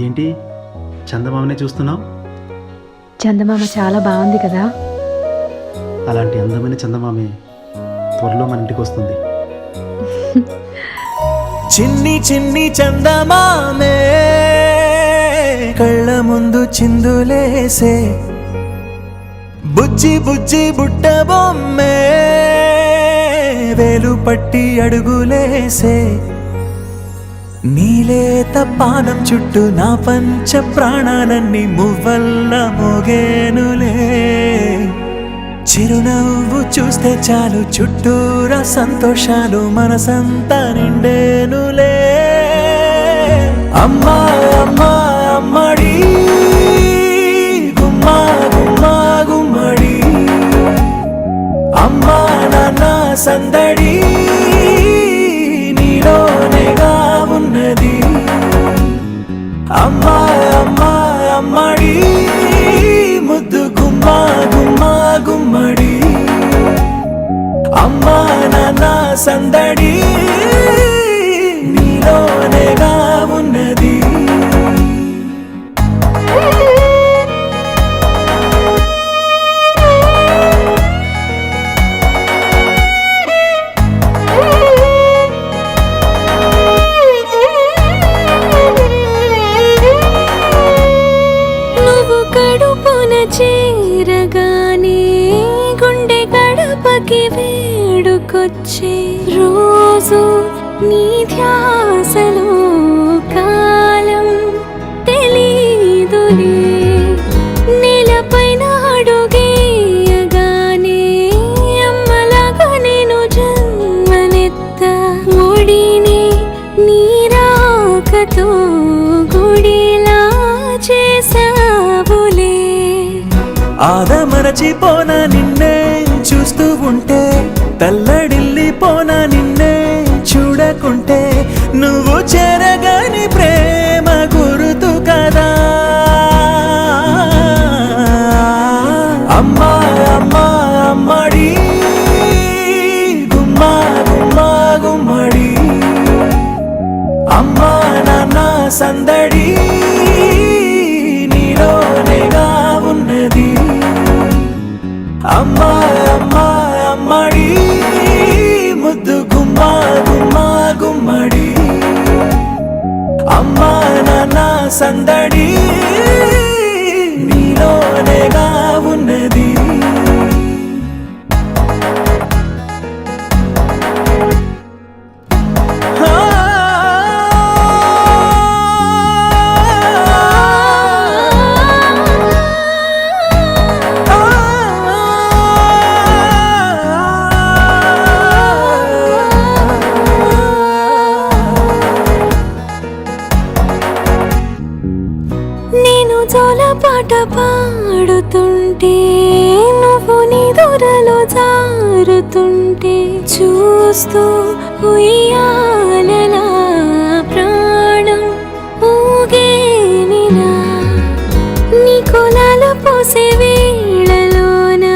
ఏంటి చందమామనే చూస్తున్నావు? చందమామ చాలా బాగుంది కదా. అలాంటి అందమైన చందమామే త్వరలో మన ఇంటికి వస్తుంది. చిన్ని చిన్ని చందమామే కళ్ళ ముందు చిందులేసే, బుజ్జి బుజ్జి బుట్ట బొమ్మే వేలు పట్టి అడుగులేసే, నీలేత పానం చుట్టూ నా పంచ ప్రాణాలన్నీ మువ్వల్ల మోగేనులే. చిరునవ్వు చూస్తే చాలు చుట్టూరా సంతోషాలు మనసంతా నిండేనులే. అమ్మా అమ్మా అమ్మడి గుమ్మా గుమ్మా గుమ్మడి, అమ్మా నాన్న సందడి నీలోనేగా ఉన్నది. అమ్మా అమ్మా అమ్మడి ముద్దు గుమ్మా గుమ్మా గుమ్మడి, అమ్మా నాన్న సందడి నీలోనేగా ఉన్నది. చేరగానే గుండె గడపకి వేడుకొచ్చే రోజు నీ ధ్యాసలో కాలం తెలీదులే. నేలపైన అడుగేయగానే అమ్మలాగా నేను జన్మనెత్త, ఒడిని నీ రాకతో గుడిలా చేసావులే. ఆదమరచిపోనా నిన్నే చూస్తూ ఉంటే, తల్లడిల్లిపోనా నిన్నే చూడకుంటే, నువ్వు చెరగని ప్రేమ గురుతు కదా. అమ్మా అమ్మా అమ్మడి గుమ్మా గుమ్మా గుమ్మడి, అమ్మా నాన్న సందడి నీలోనేగా ఉన్నది. అమ్మా అమ్మా అమ్మడి ముద్దు గుమ్మా గుమ్మా గుమ్మడి, అమ్మా నాన్న సందడి నీలోనేగా ఉన్నది. నేను జోలపాట పాడుతుంటే, నువ్వు నీ దూరలో జారుతుంటే, చూస్తూ ఉయ్యాలలా ప్రాణం ఊగేనినా. నీ కులాలు పోసే వేళలోనా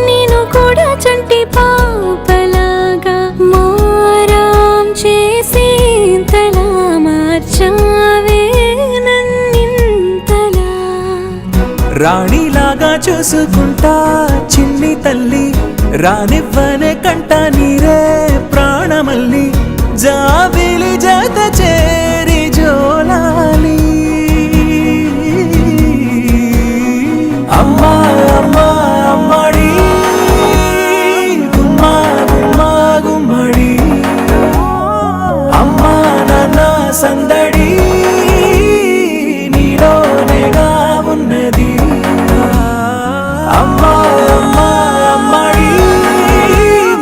నేను కూడా చంటి పాపలాగా మారాం చేసి తలా మార్చావే. రాణిలాగా చూసుకుంటా చిన్ని తల్లి, రానివ్వనే కంట నీరే ప్రాణమల్లి, జాబిలి జత చేరి జోలాలి. అమ్మా అమ్మా అమ్మడి గుమ్మా గుమ్మా గుమ్మడి, అమ్మా నాన్న సందడి నీలోనేగా ఉన్నది. అమ్మా అమ్మా అమ్మడి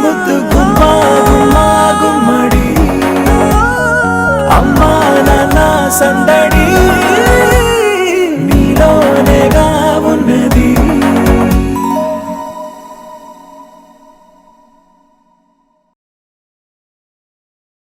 ముద్దు గుమ్మా గుమ్మా గుమ్మడి, అమ్మా నాన్న సందడి